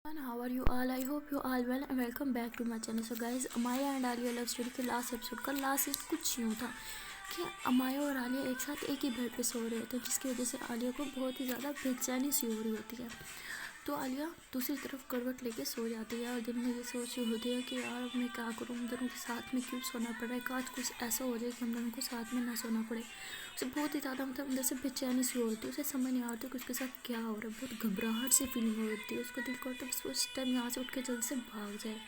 And how are you all? I hope you all well and welcome back to my channel. So guys, Amaya and Alia love story के last episode का last scene कुछ यूँ था कि अमाया और आलिया एक साथ एक ही बेड पे सो रहे थे, जिसकी वजह से आलिया को बहुत ही ज़्यादा बेचैनी सी हो रही होती है। तो आलिया दूसरी तरफ करवट लेके सो जाती है और दिन में ये सोच रही होती है कि यार अब मैं क्या करूँ, हम दोनों के साथ में क्यों सोना पड़ रहा है, काश कुछ ऐसा हो जाए कि हम दोनों को साथ में ना सोना पड़े। उसे बहुत ही ज़्यादा मतलब अंदर से बेचैनी सी होती है, उसे समझ नहीं आता कि उसके साथ क्या हो रहा है, बहुत घबराहट सी फीलिंग होती है, उसको दिल करता है बस उस टाइम यहाँ से उठ के जल्दी से भाग जाए।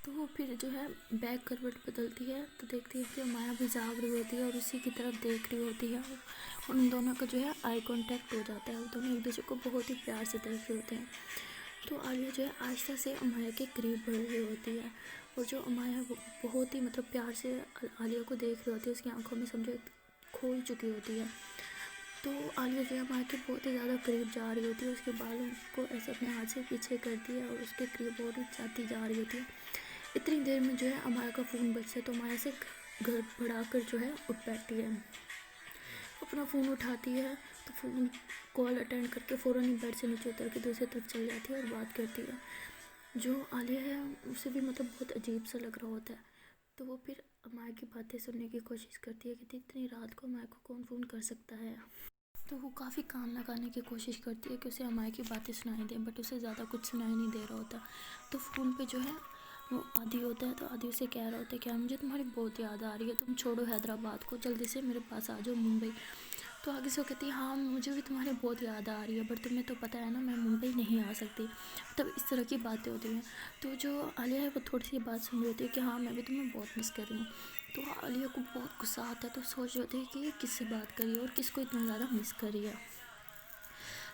तो वो फिर जो है बैग करवट बदलती है तो देखती है कि माया भी जाग रही होती है और उसी की तरफ देख रही होती है और उन दोनों का जो है आई कांटेक्ट हो जाता है। वो दोनों एक दूसरे को बहुत ही प्यार से देख रहे होते हैं। तो आलिया जो है आहिस्ता से अमाया के करीब बढ़ रही होती है और जो अमाया वो बहुत ही मतलब प्यार से आलिया को देख रही होती है, उसकी आंखों में समझो खोल चुकी होती है। तो आलिया जो है अमाया के बहुत ही ज़्यादा करीब जा रही होती है, उसके बालों को ऐसे अपने हाथ से पीछे करती है और उसके करीब और ही जाती जा रही होती है। इतनी देर में जो है अमाया का फ़ोन बजता है तो अमाया से घर बढ़ा कर जो है उठ बैठती है, अपना फ़ोन उठाती है तो फ़ोन कॉल अटेंड करके फ़ौरन ही बेड से नीचे उतर के दूसरी तरफ चल जाती है और बात करती है। जो आलिया है उसे भी मतलब बहुत अजीब सा लग रहा होता है, तो वो फिर अमाया की बातें सुनने की कोशिश करती है कि इतनी रात को अमाया को कौन फ़ोन कर सकता है। तो वो काफ़ी कान लगाने की कोशिश करती है कि उसे अमाया की बातें सुनाई दें, बट उसे ज़्यादा कुछ सुनाई नहीं दे रहा होता। तो फ़ोन पे जो है वो आदि होता है, तो आदि उसे कह रहा होता है कि हाँ मुझे तुम्हारी बहुत याद आ रही है, तुम छोड़ो हैदराबाद को, जल्दी से मेरे पास आ जाओ मुंबई। तो आगे से वो कहती है हाँ मुझे भी तुम्हारी बहुत याद आ रही है, बट तुम्हें तो पता है ना मैं मुंबई नहीं आ सकती। तब इस तरह की बातें होती हैं। तो जो आलिया है वो थोड़ी सी बात सुन रही होती है कि हाँ मैं भी तुम्हें बहुत मिस कर रही हूँ। तो आलिया को बहुत गुस्सा आता है, तो सोच रही होती है कि ये किससे बात करी है और किसको इतना ज़्यादा मिस करी है।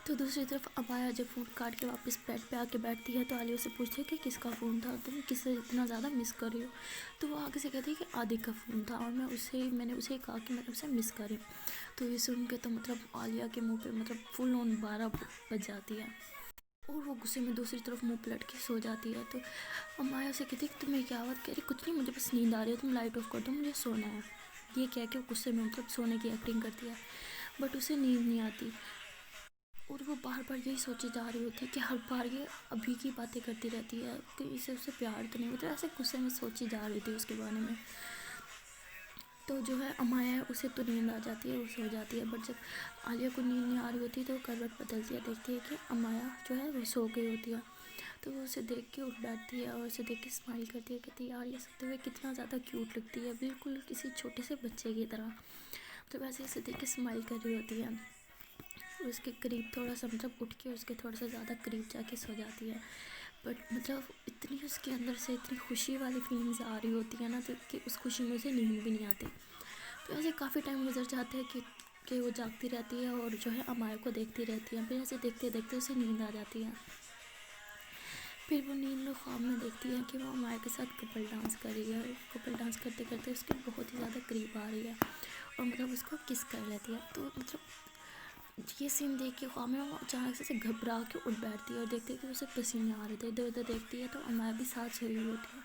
तो दूसरी तरफ अमाया जब फ़ोन काट के वापस बेड पे आके बैठती है तो आलिया से पूछती है कि किसका फ़ोन था, तुम किससे इतना ज़्यादा मिस कर रही हो। तो वो आगे से कहती है कि आदि का फ़ोन था और मैंने उसे कहा कि मैं उसे मिस कर रही हूँ। तो ये सुन के तो मतलब आलिया के मुंह पे मतलब फुल ऑन 12 बज जाती है और वो गुस्से में दूसरी तरफ मुंह पलट के सो जाती है। तो अमाया से कहती है कि तुम्हें क्या बात, कह रही कुछ नहीं, मुझे बस नींद आ रही है, तुम लाइट ऑफ कर दो, मुझे सोना है। ये कह के वो गुस्से में मतलब सोने की एक्टिंग करती है, बट उसे नींद नहीं आती और वो बार बार यही सोचे जा रही होती है कि हर बार ये अभी की बातें करती रहती है कि इसे उससे प्यार तो नहीं होता, ऐसे गुस्से में सोची जा रही थी उसके बारे में। तो जो है अमाया है उसे तो नींद आ जाती है, वो सो जाती है, बट जब आलिया को नींद नहीं आ रही होती तो वो करवट बदलती है, देखती है कि अमाया जो है वो सो गई होती है। तो वो उसे देख के उठ बैठती है और उसे देख के स्माइल करती है, कहती है यार ये सोते हुए कितना ज़्यादा क्यूट लगती है, बिल्कुल किसी छोटे से बच्चे की तरह। तो वैसे इसे देख के स्माइल कर रही होती है, उसके करीब थोड़ा सा मतलब उठ के उसके थोड़ा सा ज़्यादा करीब जाके सो जाती है। बट मतलब इतनी उसके अंदर से इतनी खुशी वाली फीलिंग्स आ रही होती है ना, तो कि उस खुशी में उसे नींद भी नहीं आती। तो ऐसे काफ़ी टाइम गुजर जाते हैं कि वो जागती रहती है और जो है अमाया को देखती रहती है, फिर ऐसे देखते देखते उसे नींद आ जाती है। फिर वो नींद में ख्वाब में देखती है कि वो अमाया के साथ कपल डांस कर रही है, कपल डांस करते करते उसके बहुत ही ज़्यादा करीब आ रही है और मतलब उसको किस कर लेती है। तो मतलब ये सीन देख के ख्वाब में वो अचानक से घबरा के उठ बैठती है और देखती है कि उसे पसीने आ रहे थे, इधर उधर देखती है तो अमाया भी साथ सोई हुई होती है।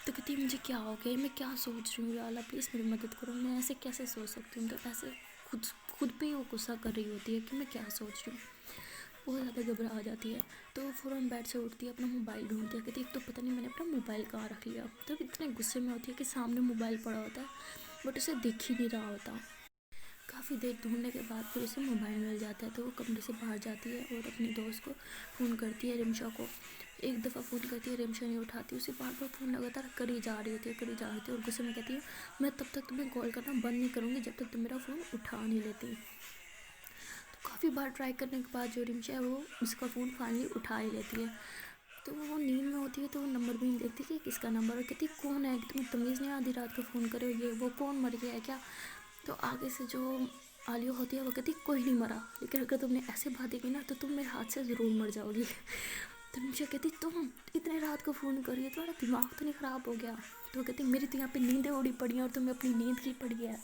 तो कहती है मुझे क्या हो गया, मैं क्या सोच रही हूँ, या अल्लाह प्लीज़ मेरी मदद करो, मैं ऐसे कैसे सोच सकती हूँ। तो ऐसे खुद पे ही वो गुस्सा कर रही होती है कि मैं क्या सोच रही हूँ, बहुत ज़्यादा घबरा जाती है। तो वो फ़ौरन बेड से उठती है, अपना मोबाइल ढूंढती है, कहती है तो पता नहीं मैंने अपना मोबाइल कहाँ रख लिया। तो इतने गुस्से में होती है कि सामने मोबाइल पड़ा होता है बट उसे दिख ही नहीं रहा होता। काफ़ी देर ढूंढने के बाद फिर उसे मोबाइल मिल जाता है, तो वो कमरे से बाहर जाती है और अपने दोस्त को फ़ोन करती है, रिमशा को। एक दफ़ा फ़ोन करती है, रिमशा नहीं उठाती, उसे बार बार फ़ोन लगातार करी जा रही होती है और गुस्से में कहती है मैं तब तक तुम्हें कॉल करना बंद नहीं करूँगी जब तक तुम मेरा फ़ोन उठा नहीं लेती। तो काफ़ी बार ट्राई करने के बाद जो रिमशा है वो उसका फ़ोन फाइनली उठा ही लेती है। तो वो नींद में होती है तो वो नंबर भी नहीं देखती कि किसका नंबर है, कहती कौन है, तुम्हें तमीज़ नहीं आधी रात को फ़ोन करे, ये वो कौन मर गया है क्या। तो आगे से जो आलिया होती है वो कहती कोई नहीं मरा, लेकिन अगर तुमने ऐसे बातें की ना तो तुम मेरे हाथ से ज़रूर मर जाओगी। तो निशा कहती तुम इतने रात को फ़ोन कर रही हो, तुम्हारा दिमाग तो नहीं ख़राब हो गया। तो वो कहती मेरी तो यहाँ पे नींदें उड़ी पड़ी हैं और तुम्हें अपनी नींद की पड़ी है।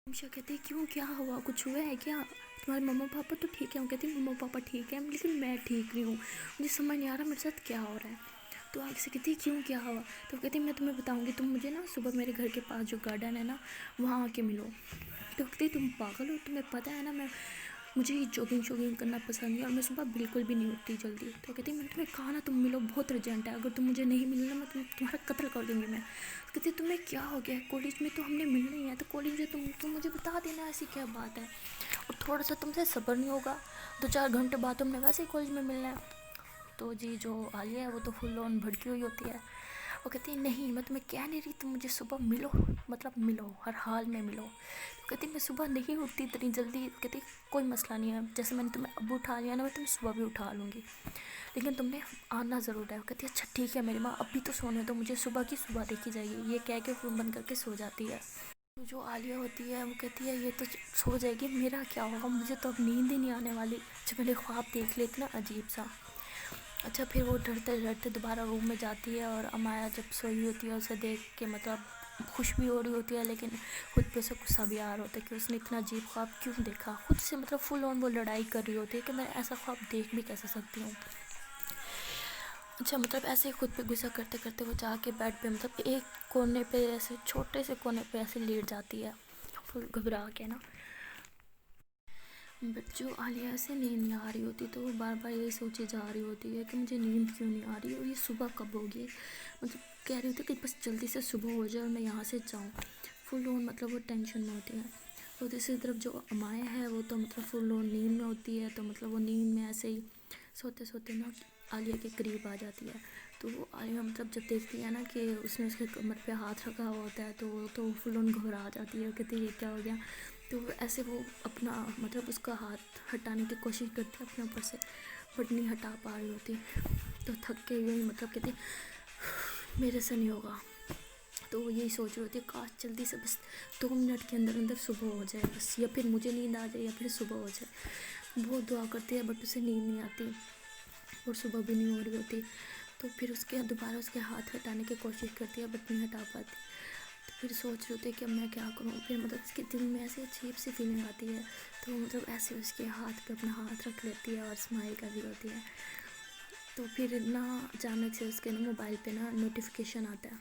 निशा कहती क्यों, क्या हुआ, कुछ हुआ है क्या, तुम्हारे मम्मा पापा तो ठीक है। वो कहती मम्मा पापा ठीक है लेकिन मैं ठीक नहीं हूँ, मुझे समझ नहीं आ रहा मेरे साथ क्या हो रहा है। तो आगे से कहती क्यों, क्या हुआ। तो कहती मैं तुम्हें बताऊँगी, तुम मुझे ना सुबह मेरे घर के पास जो गार्डन है ना वहाँ आके मिलो। तो कहती तुम पागल हो, तुम्हें पता है ना मैं मुझे ये जॉगिंग शॉगिंग करना पसंद नहीं है और मैं सुबह बिल्कुल भी नहीं उठती जल्दी। तो कहती मैंने तुम्हें कहा ना तुम मिलो, बहुत अर्जेंट है, अगर तुम मुझे नहीं मिलना मैं तुम्हारा कत्ल कर दूँगी मैं। तो कहती तुम्हें क्या हो गया है, कॉलेज में तो हमने मिलना ही है, तो कॉलेज में तुम मुझे बता देना, ऐसी क्या बात है। और थोड़ा सा तुमसे सब्र नहीं होगा, 2-4 घंटे बाद तुमने वैसे ही कॉलेज में मिलना है। तो जी जो आलिया है वो तो फुल ऑन भड़की हुई होती है। वो कहती है नहीं मैं तुम्हें कह नहीं रही, तुम मुझे सुबह मिलो, मतलब मिलो, हर हाल में मिलो। तो कहती मैं सुबह नहीं उठती इतनी जल्दी। कहती कोई मसला नहीं है, जैसे मैंने तुम्हें अब उठा लिया ना, मैं तुम्हें सुबह भी उठा लूँगी, लेकिन तुमने आना ज़रूर है। वो कहती है अच्छा ठीक है मेरी माँ, अभी तो सोने दो मुझे, सुबह की सुबह देखी जाएगी। ये कह के फ़ोन बंद करके सो जाती है। तो जो आलिया होती है वो कहती है ये तो सो जाएगी, मेरा क्या होगा, मुझे तो अब नींद ही नहीं आने वाली, जो मैंने ख्वाब देख लिया इतना अजीब सा। अच्छा फिर वो डरते डरते दोबारा रूम में जाती है और अमाया जब सोई होती है उसे देख के मतलब खुश भी हो रही होती है, लेकिन खुद पे उसे गुस्सा भी आ रहा होता है कि उसने इतना अजीब ख्वाब क्यों देखा। खुद से मतलब फुल ऑन वो लड़ाई कर रही होती है कि मैं ऐसा ख्वाब देख भी कैसे सकती हूँ। अच्छा मतलब ऐसे ही खुद पे गुस्सा करते करते वो जाके बेड पे मतलब एक कोने पे ऐसे छोटे से कोने पे ऐसे लेट जाती है फुल घबरा के ना। बट जो आलिया से नींद नहीं आ रही होती तो वो बार बार यही सोची जा रही होती है कि मुझे नींद क्यों नहीं आ रही और ये सुबह कब होगी। मतलब कह रही होती है कि बस जल्दी से सुबह हो जाए और मैं यहाँ से जाऊँ। फुल ऑन मतलब वो टेंशन में होती है। और दूसरी तरफ जो अमाया है वो तो मतलब फुल ऑन नींद में होती है, तो मतलब वो नींद में ऐसे ही सोते सोते ना आलिया के करीब आ जाती है। तो वो आलिया मतलब जब देखती है ना कि उसने उसके कमर पे हाथ रखा हुआ होता है तो फुल ऑन घबरा जाती है, कहती है ये क्या हो गया। तो ऐसे वो अपना मतलब उसका हाथ हटाने की कोशिश करती है अपने ऊपर से, बट नहीं हटा पा रही होती। तो थक के यही मतलब कहती मेरे से नहीं होगा। तो वो यही सोच रही होती है काश जल्दी से बस 2 मिनट के अंदर अंदर सुबह हो जाए बस, या फिर मुझे नींद आ जाए या फिर सुबह हो जाए। बहुत दुआ करती है बट उसे नींद नहीं आती और सुबह भी नहीं हो रही होती। तो फिर उसके दोबारा उसके हाथ हटाने की कोशिश करती है बट नहीं हटा पाती। तो फिर सोच रही होती है कि अब मैं क्या करूँ। फिर मतलब उसके दिल में ऐसी अजीब सी फीलिंग आती है, तो मतलब ऐसे उसके हाथ पे अपना हाथ रख लेती है और स्माइल कर रही होती है। तो फिर ना अचानक से उसके ना मोबाइल पे ना नोटिफिकेशन आता है,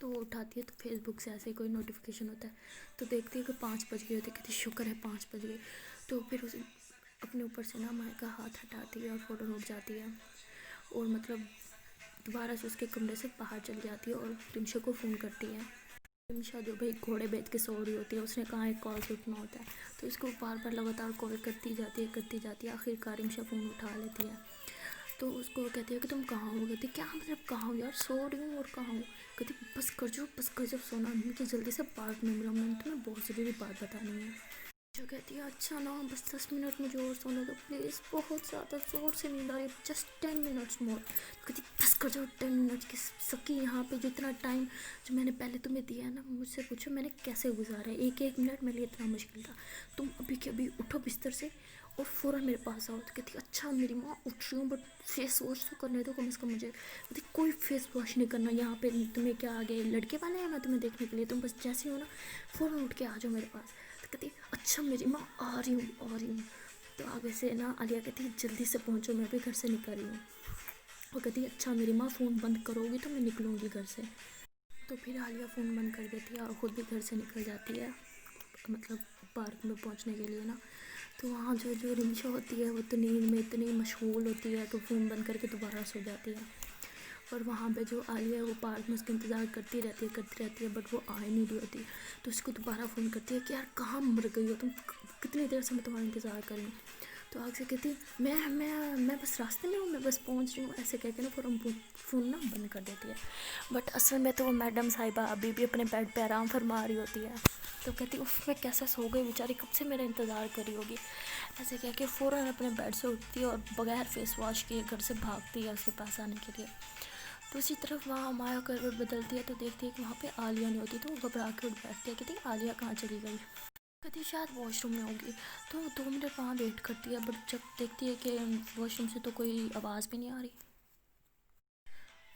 तो वो उठाती है तो फेसबुक से ऐसे कोई नोटिफिकेशन होता है। तो देखती है कि 5 बज गए होते, कहती शुक्र है 5 बज गए। तो फिर उसे अपने ऊपर से ना माया का हाथ हटाती है और फ़ोटो रुक जाती है और मतलब दोबारा से उसके कमरे से बाहर चली जाती है और रिमशा को फ़ोन करती है। रिमशा जो भाई घोड़े बेच के सो रही होती है, उसने कहाँ एक कॉल से उठना होता है, तो इसको बार बार लगातार कॉल करती जाती है। आखिरकार रिमशा फ़ोन उठा लेती है। तो उसको कहती है कि तुम कहाँ हो। कहती क्या मतलब कहाँ हो यार, सो रही हूँ और कहाँ हूँ। कहती बस कर जो सोना, मुझे जल्दी से पार्क में मिलो, मैंने तुम्हें बहुत ज़रूरी बात बतानी है। जो कहती है अच्छा ना बस 10 मिनट मुझे और सोने दो प्लीज़, बहुत ज़्यादा ज़ोर से नींद आ रही है, जस्ट 10 मिनट्स मोर। कहती बस कर जाओ 10 मिनट की सबकी यहाँ पे जो इतना टाइम जो मैंने पहले तुम्हें दिया है ना, मुझसे पूछो मैंने कैसे गुजारा है, एक एक मिनट मेरे लिए इतना मुश्किल था। तुम अभी के अभी उठो बिस्तर से और फ़ौरन मेरे पास आओ। तो कहती अच्छा मेरी माँ उठ रही हूँ बट फेस वॉश तो करने दो कम से कम मुझे। कहती कोई फेस वॉश नहीं करना यहाँ पे, तुम्हें क्या आगे लड़के वाले हैं मैं तुम्हें देखने के लिए, तुम बस जैसे हो ना फ़ौरन उठ के आ जाओ मेरे पास। तो कहती अच्छा मेरी माँ आ रही हूँ। तो आगे से ना आलिया कहती है जल्दी से पहुँचो मैं भी घर से निकल रही हूँ। वो कहती है अच्छा मेरी माँ फ़ोन बंद करोगी तो मैं निकलूँगी घर से। तो फिर आलिया फ़ोन बंद कर देती है और ख़ुद भी घर से निकल जाती है मतलब पार्क में पहुँचने के लिए ना। तो वहाँ जो रिमशा होती है वो तो नींद में इतनी मशगूल होती है तो फ़ोन बंद करके दोबारा सो जाती है। और वहाँ पे जो आलिया है वो पार्क में उसका इंतज़ार करती रहती है बट वो आ ही नहीं रही होती। तो उसको दोबारा फ़ोन करती है कि यार कहाँ मर गई हो तुम, कितनी देर से मैं तुम्हारा इंतज़ार कर रही हूँ। तो आगे से कहती मैं बस रास्ते में हूँ, मैं बस पहुँच रही हूँ, ऐसे कहकर ना फ़ोन ना बंद कर देती है। बट असल में तो वो मैडम साहिबा अभी भी अपने बेड पे आराम फरमा रही होती है। तो कहती उफ मैं कैसे सो गई बेचारी, कब से मेरा इंतज़ार कर रही होगी। ऐसे कह के फ़ौरन अपने बेड से उठती है और बगैर फेस वॉश किए घर से भागती है उसके पास आने के लिए। दूसरी तरफ वहाँ माया करवट बदलती है तो देखती है कि वहाँ पे आलिया नहीं होती, तो वो घबरा के उठ बैठती है। कहती आलिया कहाँ चली गई। कहती शायद वॉशरूम में होगी। तो 2 मिनट वहाँ वेट करती है बट जब देखती है कि वॉशरूम से तो कोई आवाज़ भी नहीं आ रही,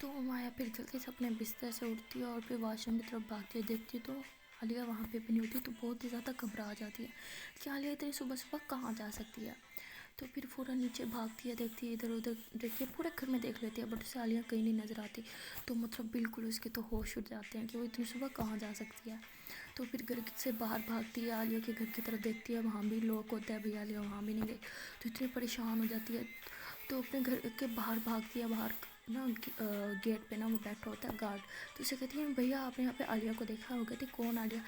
तो माया फिर जल्दी से अपने बिस्तर से उठती है और फिर वॉशरूम की तरफ भागती है। देखती है तो आलिया वहाँ पे भी नहीं होती, तो बहुत ही ज़्यादा घबरा जाती है कि आलिया इतनी सुबह सुबह कहाँ जा सकती है। तो फिर फ़ौरन नीचे भागती है, देखती है इधर उधर, देखती है पूरे घर में देख लेती है, बट उसे आलिया कहीं नहीं नज़र आती। तो मतलब बिल्कुल उसके तो होश उड़ जाते हैं कि वो इतनी सुबह कहाँ जा सकती है। तो फिर घर से बाहर भागती है, आलिया के घर की तरफ देखती है, वहाँ भी लॉक होता है, भैया आलिया वहाँ भी नहीं गई। तो इतनी परेशान हो जाती है, तो अपने घर के बाहर भागती है। बाहर ना गेट पे ना वो बैठा होता है गार्ड। तो उसे कहती है भैया आपने यहाँ पे आलिया को देखा? वो कहती कौन आलिया?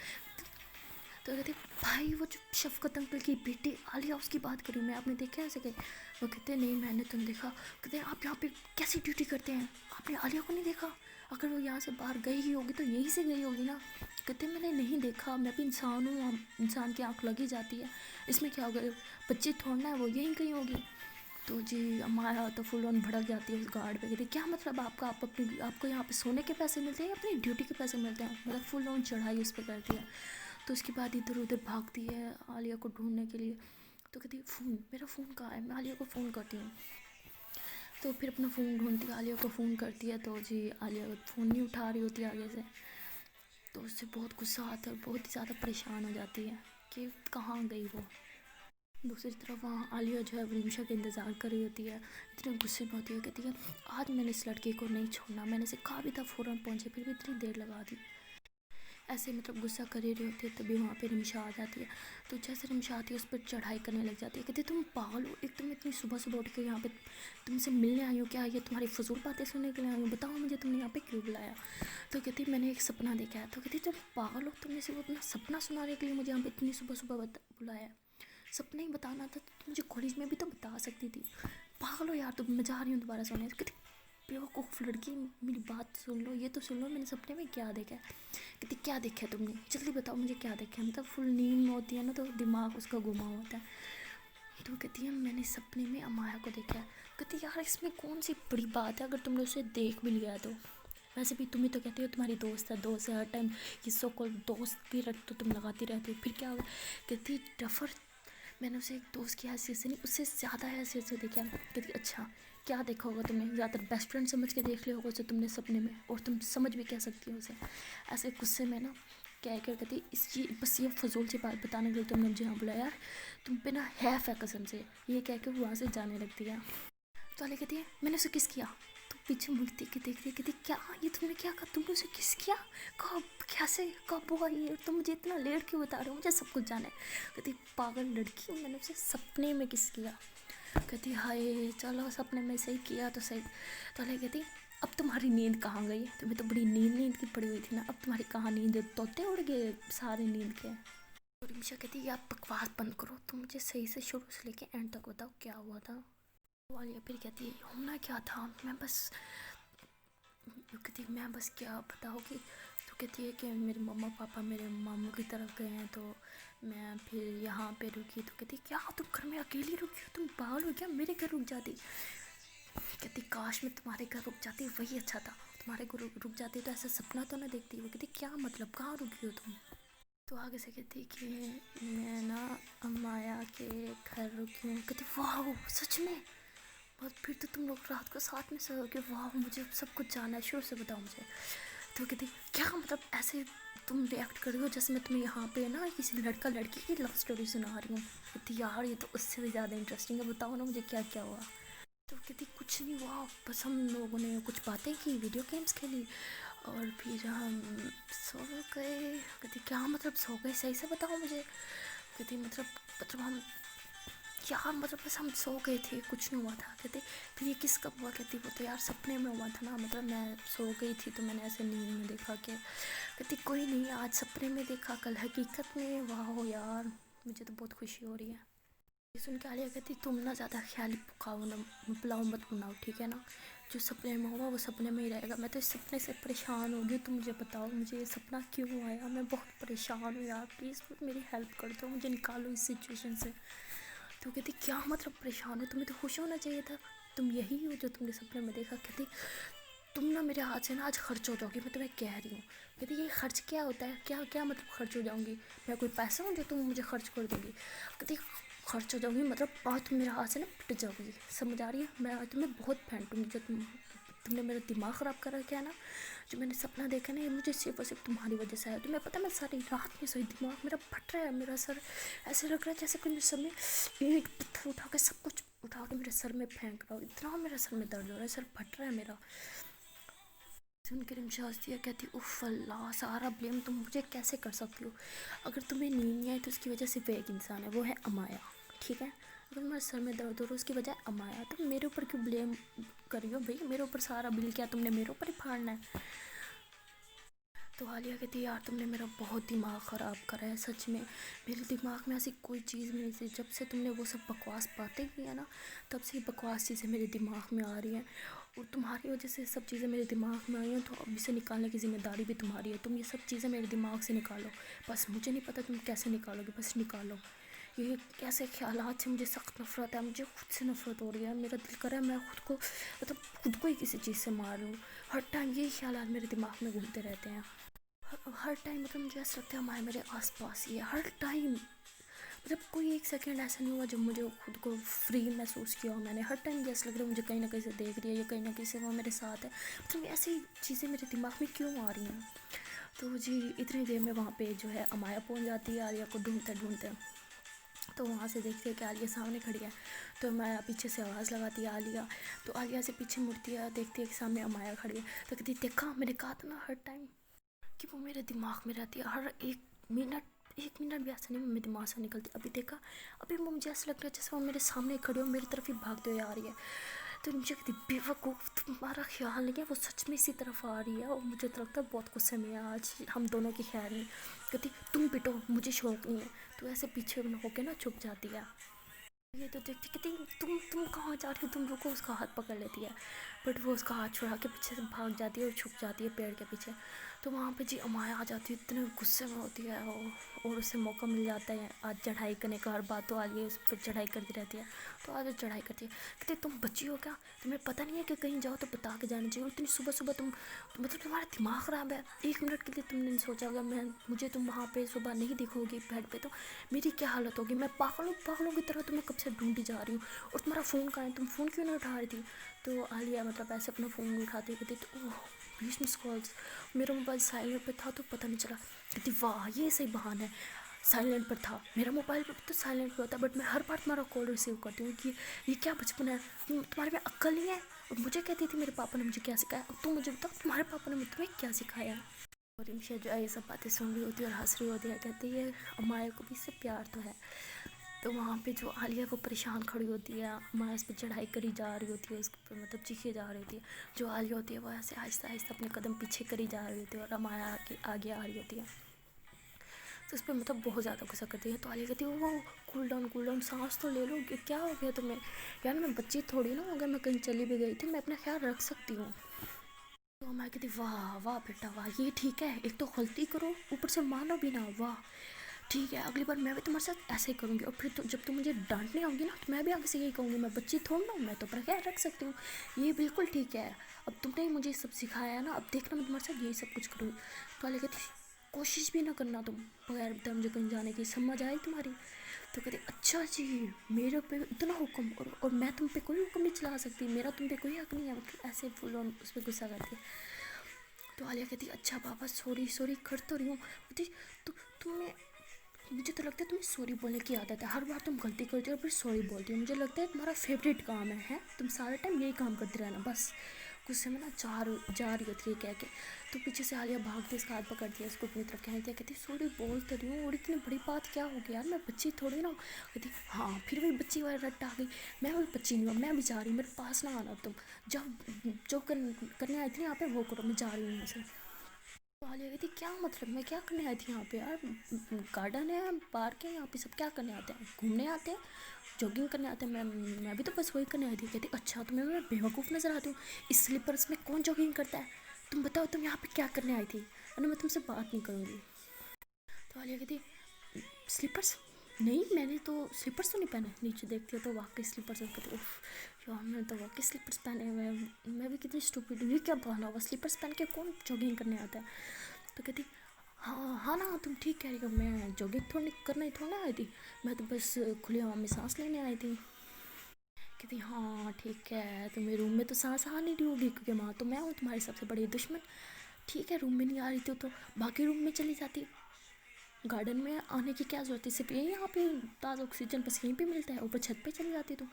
तो कहते भाई वो जो शफकत अंकल की बेटी आलिया, उसकी बात करी मैं, आपने देखा है ऐसे? कहीं वो कहते नहीं मैंने तुम देखा। कहते आप यहाँ पे कैसी ड्यूटी करते हैं, आपने आलिया को नहीं देखा? अगर वो यहाँ से बाहर गई ही होगी तो यहीं से गई होगी ना। कहते मैंने नहीं देखा, मैं भी इंसान हूँ, इंसान की आँख लगी जाती है, इसमें क्या हो गया, बच्ची थोड़ना है, वो यहीं कहीं होगी। तो जी हमारा तो फुल ऑन भड़क जाती है उस गार्ड पे। कहती क्या मतलब आपका, आप अपनी आपको यहाँ पे सोने के पैसे मिलते हैं या अपनी ड्यूटी के पैसे मिलते हैं? मतलब फुल ऑन चढ़ाई उस पर करती है। तो उसके बाद इधर उधर भागती है आलिया को ढूंढने के लिए। तो कहती फ़ोन, मेरा फ़ोन कहाँ है, मैं आलिया को फ़ोन करती हूँ। तो फिर अपना फ़ोन ढूंढती है, आलिया को फ़ोन करती है। तो जी आलिया फ़ोन नहीं उठा रही होती आगे से। तो उससे बहुत गुस्सा आता है और बहुत ही ज़्यादा परेशान हो जाती है कि कहाँ गई वो। दूसरी तरफ वहाँ आलिया जो है रिमशा का इंतज़ार कर रही होती है, इतने गुस्से में होती है। कहती है आज मैंने इस लड़की को नहीं छोड़ना, मैंने इसे कहा भी था फ़ौरन पहुँचे, फिर भी इतनी देर लगा दी। ऐसे मतलब गुस्सा कर ही रही होती है, तभी वहाँ पे रिमशा आ जाती है। तो जैसे रिमशा आती है उस पर चढ़ाई करने लग जाती है। कहती तुम पागल हो, एक तुम इतनी सुबह सुबह उठ के यहाँ पे तुमसे मिलने आई हो क्या? ये तुम्हारी फजूल बातें सुनने के लिए आई हो? बताओ मुझे तुमने यहाँ पे क्यों बुलाया? तो कहती मैंने एक सपना देखा है। तो कहती तुम पागल हो, तुमने सिर्फ अपना सपना सुनाने के लिए मुझे यहाँ पे इतनी सुबह सुबह बुलाया है? सपना ही बताना था तो मुझे कॉलेज में भी तो बता सकती थी। पागल हो यार तुम, मैं जा रही हूँ दोबारा सोने। कहती बेवकूफ़ लड़की, मेरी बात सुन लो, ये तो सुन लो मैंने सपने में क्या देखा है। कहती क्या देखा है तुमने, जल्दी बताओ मुझे क्या देखा है। मतलब फुल नींद में होती है ना, तो दिमाग उसका घुमा होता है। तो कहती है मैंने सपने में अमाया को देखा है। कहती यार इसमें कौन सी बड़ी बात है अगर तुमने उसे देख भी लिया तो? वैसे भी तुम ही तो कहती हो तुम्हारी दोस्त है हर टाइम, ये सो कॉल दोस्त की रट तो तुम लगाती रहती हो, फिर क्या होगा? कहती डफर, मैंने उसे एक दोस्त की हैसियत से नहीं, उससे ज़्यादा हैसियत से देखा। कहती अच्छा क्या देखा होगा तुमने? ज़्यादातर बेस्ट फ्रेंड समझ के देख लिया होगा उसे तुमने सपने में, और तुम समझ भी क्या सकती हो उसे? ऐसे गुस्से में ना क्या कहती इस चीज़, बस ये फजूल सी बात बताने के लिए तुमने मुझे यहाँ बुलाया यार, तुम पे ना हैफ है कसम से, ये कह के वहाँ से जाने लगती है। तो अली कहती है मैंने उसे किस किया? तो पीछे मुड़ती के देखती कहती क्या ये तुमने क्या कहा, तुमने उसे किस किया? कब, कैसे, कब हुआ ये? तुम मुझे इतना लेट क्यों बता रहे हो, मुझे सब कुछ जाना है। कहती पागल लड़की, मैंने उसे सपने में किस किया। कहती हाय चलो सपने में सही किया तो सही। तो अली कहती अब तुम्हारी नींद कहाँ गई? तुम्हें तो बड़ी नींद की पड़ी हुई थी ना, अब तुम्हारी कहाँ नींद? तोते उड़ गए सारे नींद के। तो रिमशा कहती आप बकवास बंद करो, तुम मुझे सही से शुरू से लेके एंड तक बताओ क्या हुआ था। वालिया फिर कहती है होना क्या था, मैं बस, कहती मैं बस क्या बताओगी? तो कहती है कि मेरे मम्मा पापा मेरे मामू की तरफ गए हैं, तो मैं फिर यहाँ पे रुकी। तो कहती क्या तुम घर में अकेली रुकी हो, तुम पागल हो क्या, मेरे घर रुक जाती? कहती काश मैं तुम्हारे घर रुक जाती, वही अच्छा था, तुम्हारे घर रुक जाती तो ऐसा सपना तो ना देखती। वो कहती क्या मतलब, कहाँ रुकी हो तुम? तो आगे से कहती कि मैं ना अम्माया के घर रुकी हूँ। कहती वाह सच में? और फिर तो तुम लोग रात को साथ में सोओगे? वाह मुझे सब कुछ जानना है, शुरू से बताओ मुझे। तो कहती क्या मतलब, ऐसे तुम रिएक्ट कर रही हो जैसे मैं तुम्हें यहाँ पे ना किसी लड़का लड़की की लव स्टोरी सुना रही हूँ। कहती यार ये तो उससे भी ज़्यादा इंटरेस्टिंग है, बताओ ना मुझे क्या क्या हुआ। तो कहती कुछ नहीं हुआ, बस हम लोगों ने कुछ बातें की, वीडियो गेम्स खेली और फिर हम सो गए। कहती क्या मतलब सो गए, सही से बताओ मुझे। कहती मतलब हम यार मतलब बस हम सो गए थे, कुछ नहीं हुआ था। कहते फिर ये किस कब हुआ? कहती वो तो यार सपने में हुआ था ना, मतलब मैं सो गई थी तो मैंने ऐसे नींद में देखा कि। कहती कोई नहीं, आज सपने में देखा कल हकीकत में, वाह यार मुझे तो बहुत खुशी हो रही है। ये सुन के आलिया कहती तुम ना ज़्यादा ख्याल पकाओ ना, पुलाव मत बनाओ ठीक है ना, जो सपने में होगा वो सपने में ही रहेगा। मैं तो इस सपने से परेशान हो गई, तुम मुझे बताओ मुझे ये सपना क्यों आया, मैं बहुत परेशान हूँ यार, प्लीज़ मेरी हेल्प कर दो, मुझे निकालो इस सिचुएशन से। तो कहती क्या मतलब परेशान हो, तुम्हें तो खुश होना चाहिए था, तुम यही हो जो तुमने सपने में देखा। कहती तुम ना मेरे हाथ से ना आज खर्च हो जाओगी, मैं तुम्हें कह रही हूँ। कहती ये खर्च क्या होता है, क्या क्या मतलब खर्च हो जाऊँगी, मैं कोई पैसा हूँ जो तुम मुझे खर्च कर दोगी? कहती खर्च हो जाऊँगी मतलब आज तुम मेरे हाथ से ना पिट जाओगी, समझ आ रही है, मैं आज तुम्हें बहुत फेंटूँगी जो तुम तुमने मेरा दिमाग ख़राब कर रखा है ना। जो मैंने सपना देखा ना, ये मुझे सिर्फ और सिर्फ तुम्हारी वजह से आया। तुम्हें पता है मैं सारी रात नहीं सोई, दिमाग मेरा फट रहा है, मेरा सर ऐसे लग रहा है जैसे कोई मेरे सर में ईंट पत्थर उठा के सब कुछ उठा के मेरे सर में फेंक रहा हो। इतना मेरा सर में दर्द हो रहा है, सर फट रहा है मेरा। सुन कर रिमशा हंसती है, कहती उफ अल्लाह, सारा ब्लेम तुम मुझे कैसे कर सकती हो। अगर तुम्हें नींद नहीं आई तो उसकी वजह सिर्फ एक इंसान है, वो है अमाया, ठीक है। अगर मेरे सर में दर्द हो रहा है उसकी वजह अमाया, तो मेरे ऊपर क्यों ब्लेम कर रही हो भाई। मेरे ऊपर सारा बिल क्या तुमने मेरे ऊपर ही फाड़ना है। तो आलिया कहती यार तुमने मेरा बहुत दिमाग ख़राब करा है सच में। मेरे दिमाग में ऐसी कोई चीज़ नहीं थी, जब से तुमने वो सब बकवास बातें की है ना, तब से बकवास चीज़ें मेरे दिमाग में आ रही हैं, और तुम्हारी वजह से सब चीज़ें मेरे दिमाग में आई हैं। तो अब इसे निकालने की ज़िम्मेदारी भी तुम्हारी है। तुम ये सब चीज़ें मेरे दिमाग से निकालो, बस मुझे नहीं पता तुम कैसे निकालोगे, बस निकालो। ये कैसे ख्यालात से मुझे सख्त नफ़रत है, मुझे खुद से नफ़रत हो रही है। मेरा दिल कर रहा है मैं खुद को, मतलब खुद को ही किसी चीज़ से मार लूँ। हर टाइम यही ख्यालात मेरे दिमाग में घूमते रहते हैं। हर टाइम मतलब मुझे ऐसा लगता है हमारे मेरे आसपास ही है हर टाइम। मतलब कोई एक सेकंड ऐसा नहीं हुआ जब मुझे खुद को फ्री महसूस किया हो मैंने। हर टाइम जैसा लग रहा है मुझे कहीं ना कहीं से देख रही है, या कहीं ना कहीं से वो मेरे साथ है। मतलब ऐसी चीज़ें मेरे दिमाग में क्यों आ रही हैं। तो जी इतनी देर में वहाँ पे जो है अमाया पहुँच जाती है आलिया को ढूंढते ढूंढते। तो वहाँ से देखती है कि आलिया सामने खड़ी है। तो अमाया पीछे से आवाज़ लगाती है आलिया। तो आलिया से पीछे मुड़ती है, देखती है कि सामने अमाया खड़ी है। तो कहती देखा मैंने कहा था ना हर टाइम कि वो मेरे दिमाग में रहती है। हर एक मिनट भी ऐसा नहीं मेरे दिमाग से निकलती। अभी देखा, अभी वो मुझे ऐसा लग रहा है जैसे वो मेरे सामने खड़ी हो, मेरी तरफ ही भागते हुए आ रही है। तो मुझे कहती बेवकूफ़, तुम्हारा ख्याल नहीं है वो सच में इसी तरफ आ रही है, और मुझे तो लगता है बहुत गुस्से में है आज, हम दोनों की खैर नहीं। कहती तुम पिटो, मुझे शौक नहीं है। तो ऐसे पीछे होके ना छुप जाती है। ये तो देखती कहती तुम कहाँ जा रही हो, तुम रुको। उसका हाथ पकड़ लेती है, बट वो उसका हाथ छुड़ा के पीछे से भाग जाती है और छुप जाती है पेड़ के पीछे। तो वहाँ पे जी अमाया आ जाती है, इतने गुस्से में होती है और उसे मौका मिल जाता है आज चढ़ाई करने का। हर बात तो आलिया उस पर चढ़ाई करती रहती है, तो आज वो चढ़ाई करती है। कहते तुम बच्ची हो क्या, तुम्हें पता नहीं है कि कहीं जाओ तो बता के जाना चाहिए। इतनी सुबह सुबह तुम मतलब तुम्हारा दिमाग ख़राब है। एक मिनट के लिए तुमने नहीं सोचा होगा मुझे तुम वहाँ पे सुबह नहीं दिखोगी बेड पे तो मेरी क्या हालत होगी। मैं पागलों की तरह तुम्हें कब से ढूंढी जा रही हूँ, और तुम्हारा फ़ोन कहाँ है, तुम फ़ोन क्यों नहीं उठा रही थी। तो आलिया मतलब ऐसे अपना फ़ोन उठाती कहती तो 20 मिस कॉल्स, मेरा मोबाइल साइलेंट पे था तो पता नहीं चला। कहती वाह ये सही बहाना है, साइलेंट पर था, मेरा मोबाइल पे तो साइलेंट पे होता है, बट मैं हर बार तुम्हारा कॉल रिसीव करती हूँ। कि ये क्या बचपन है, तुम्हारे में अक्ल नहीं है। और मुझे कहती थी मेरे पापा ने मुझे क्या सिखाया, अब तुम मुझे बताओ तुम्हारे पापा ने तुम्हें क्या सिखाया। और रिमशा जो है ये सब बातें सुन रही होती है और हंस रही होती है। कहती है अमाया को भी इससे प्यार तो है। तो वहाँ पे जो आलिया वो परेशान खड़ी होती है, अमाया उस पर चढ़ाई करी जा रही होती है, उसके ऊपर मतलब चीखे जा रही होती है। जो आलिया होती है वो ऐसे आहिस्ता आहिस्ता अपने कदम पीछे करी जा रही होती है, और अमाया आगे आ रही होती है। तो उस पर मतलब बहुत ज़्यादा गुस्सा करती है। तो आलिया कहती है वो कूल डाउन सांस तो ले लो, क्या हो गया तुम्हें। यार मैं बच्ची थोड़ी ना, अगर मैं कहीं चली भी गई थी मैं अपना ख्याल रख सकती हूँ। तो मैं कहती वाह वाह बेटा वाह, ये ठीक है, एक तो गलती करो ऊपर से मानो भी ना, वाह ठीक है, अगली बार मैं भी तुम्हारे साथ ऐसे ही करूँगी। और फिर तो जब तुम मुझे डांटने आओगी ना तो मैं भी आगे से यही कहूँगी, मैं बच्ची थोड़ी ना हूँ, मैं तो अपना ख्याल रख सकती हूँ। ये बिल्कुल ठीक है, अब तुमने ही मुझे सब सिखाया है ना, अब देखना मैं तुम्हारे साथ यही सब कुछ करूँगी। तो वाले कहती कोशिश भी ना करना तुम बगैर बताए मुझे कहीं जाने की, समझ आई तुम्हारी। तो कहते अच्छा जी, मेरे पे इतना हुक्म, और मैं तुम पे कोई हुक्म नहीं चला सकती, मेरा तुम पे कोई हक नहीं है। मतलब ऐसे फुल ऑन उस पर गुस्सा करती है। तो आलिया कहती अच्छा पापा सॉरी कर तो रही हूँ। कहती तो तुम्हें, मुझे तो लगता है तुम्हें सॉरी बोलने की आदत है, हर बार तुम गलती करती हो और फिर सॉरी बोलती हो। मुझे लगता है तुम्हारा फेवरेट काम है तुम सारा टाइम यही काम करती रहना बस। गुस्से में ना जा रही होती है कह के। तो पीछे से आलिया भागती इसका हाथ पकड़ती है, उसको अपनी तरफ कहती है, कहती सॉरी बोल तो रही हूँ, और इतनी बड़ी बात क्या हो गई यार, मैं बच्ची थोड़ी ना हूँ। कहती हाँ फिर वही बच्ची वाला रट्टा आ गई, मैं वही बच्ची नहीं हूँ, मैं भी जा रही हूँ, मेरे पास ना आना तुम, जाओ जो करने आई थी यहाँ पे वो करो, मैं जा रही हूँ यहाँ से। तो आलिया कहती क्या मतलब, मैं क्या करने आई थी यहाँ पे यार, गार्डन है पार्क है, यहाँ पे सब क्या करने आते हैं, घूमने आते हैं, जॉगिंग करने आते हैं, मैं भी तो बस वही करने आई थी। कहती अच्छा तुम्हें मैं बेवकूफ़ नज़र आती हूँ, इस स्लीपर्स में कौन जॉगिंग करता है, तुम बताओ तुम यहाँ पे क्या करने आई थी, अरे मैं तुमसे बात नहीं करूँगी। तो आलिया कहती स्लीपर्स नहीं, मैंने तो स्लीपर्स तो नहीं पहने। नीचे देखती है तो वाकई स्लीपर्स है। कहती उफ यार मैंने तो वाकई स्लीपर्स पहने हुए हैं, मैं भी कितनी स्टूपिड हूँ, ये क्या बहाना हुआ, स्लीपर्स पहन के कौन जॉगिंग करने आता है। तो कहती हाँ ना तुम ठीक कह रही हो, मैं जॉगिंग थोड़ी करना ही थोड़ा आई थी, मैं तो बस खुली हवा में सांस लेने आई थी। कहती हाँ ठीक है, तुम्हें रूम में तो सांस आ नहीं रही होगी क्योंकि माँ तो मैं हूँ तुम्हारी सबसे बड़ी दुश्मन। ठीक है, रूम में नहीं आ रही थी तो बाकी रूम में चली जाती। गार्डन में आने की क्या ज़रूरत है, सिर्फ यही यहाँ पे ताज़ा ऑक्सीजन बस यहीं पे मिलता है, ऊपर छत पे चली जाती तुम।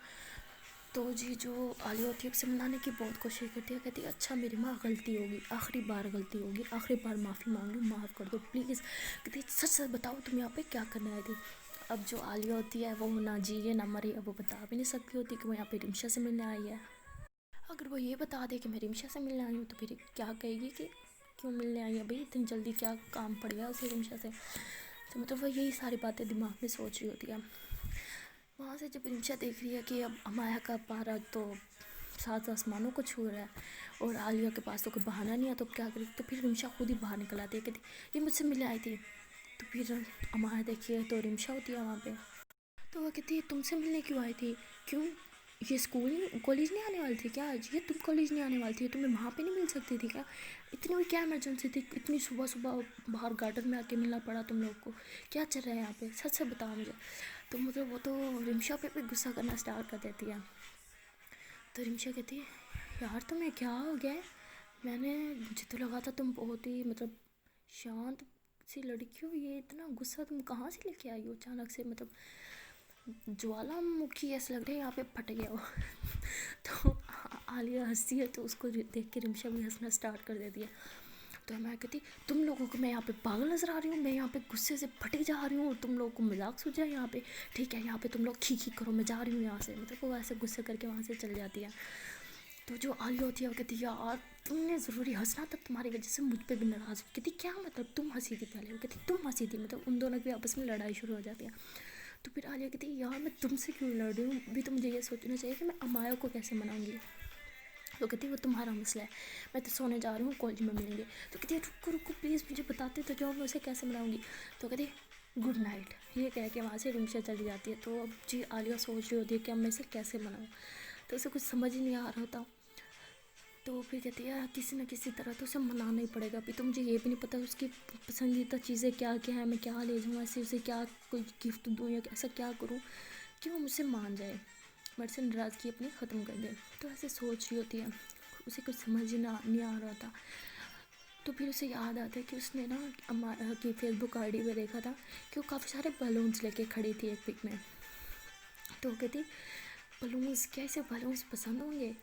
तो जी जो आलिया होती है उसे मनाने की बहुत कोशिश करती है, कहती है अच्छा मेरी माँ गलती होगी, आखिरी बार गलती होगी, आखिरी बार माफ़ी मांग लो, माफ़ कर दो प्लीज़। कहती है सच सच बताओ तुम यहाँ पे क्या करने आई थी। अब जो आलिया होती है वो ना जिए ना मरे, अब वो बता भी नहीं सकती होती कि वो यहाँ पे रिमशा से मिलने आई है। अगर वो ये बता दे कि मैं रिमशा से मिलने आई हूँ तो फिर क्या कहेगी कि क्यों मिलने आई है भाई, इतनी जल्दी क्या काम पड़ गया उसे रिमशा से। तो मतलब वो यही सारी बातें दिमाग में सोच रही होती है। वहाँ से जब रिमशा देख रही है कि अब अमाया का पारा तो सात आसमानों को छू रहा है और आलिया के पास तो कोई बहाना नहीं है, तो क्या करेगी, तो फिर रिमशा खुद ही बाहर निकल आती है, कहती ये मुझसे मिलने आई थी। तो फिर अमाया देखिए तो रिमशा होती है वहाँ पे। तो वो कहती है तुमसे मिलने क्यों आई थी, क्यों ये स्कूल कॉलेज नहीं आने वाली थी क्या आज, ये तुम कॉलेज नहीं आने वाली थी, तुम्हें वहाँ पे नहीं मिल सकती थी क्या, इतनी भी क्या इमरजेंसी थी, इतनी सुबह सुबह बाहर गार्डन में आके मिलना पड़ा तुम लोग को, क्या चल रहा है यहाँ पे, सच से बताओ मुझे। तो मतलब वो तो रिमशा पे भी गुस्सा करना स्टार्ट कर देती है। तो रिमशा कहती है यार तुम्हें क्या हो गया है, मैंने मुझे तो लगा था तुम बहुत ही मतलब शांत सी लड़की हो, ये इतना गुस्सा तुम कहाँ से लेके आई हो अचानक से, मतलब ज्वालामुखी ऐसा लग रहा है यहाँ पे फट गया हो। तो आलिया हंसती है तो उसको देख के रिमशा भी हंसना स्टार्ट कर देती है। तो मैं कहती तुम लोगों को मैं यहाँ पे पागल नजर आ रही हूँ, मैं यहाँ पे गुस्से से फटी जा रही हूँ और तुम लोगों को मजाक सूझा है यहाँ पे, ठीक है यहाँ पे तुम लोग खी करो, मैं जा रही हूँ यहाँ से, मतलब वो ऐसे गुस्से करके वहाँ से चल जाती है। तो जो आलिया होती है वो कहती है यार तुमने ज़रूरी हंसना था, तुम्हारी वजह से मुझ पर भी नाराज़, कहती क्या मतलब तुम हंसी थी पहले, वो कहती तुम हंसी थी, मतलब उन दोनों की आपस में लड़ाई शुरू हो जाती है। तो फिर आलिया कहती है यार मैं तुमसे क्यों लड़ रही हूँ, अभी तो मुझे ये सोचना चाहिए कि मैं अमाया को कैसे मनाऊंगी। तो कहती है वो तुम्हारा मसला है, मैं तो सोने जा रही हूँ, कॉलेज में मिलेंगे। तो कहती है रुको रुको प्लीज़ मुझे बताते तो जाओ मैं उसे कैसे मनाऊंगी। तो कहती है गुड नाइट, ये कह के वहाँ से रिमशा चली जाती है। तो अब जी आलिया सोच रही होती है कि अब मैं इसे कैसे मनाऊँ, तो उसे कुछ समझ ही नहीं आ रहा होता। तो फिर कहती है किसी न किसी तरह तो उसे मनाना ही पड़ेगा, अभी तो मुझे ये भी नहीं पता उसकी पसंदीदा चीज़ें क्या क्या है, मैं क्या ले जाऊँ ऐसे, उसे क्या कोई गिफ्ट दूँ या ऐसा क्या करूँ कि वो मुझसे मान जाए, मेरे से नाराज़गी अपनी ख़त्म कर दे। तो ऐसे सोच रही होती है, उसे कुछ समझ ही नहीं आ रहा था। तो फिर उसे याद आता है कि उसने ना अम्मा की फेसबुक आईडी पे देखा था कि वो काफ़ी सारे बलून्स लेके खड़ी थी एक पिक में। तो वो कहती बलून्स, क्या इसे बलून्स पसंद होंगे,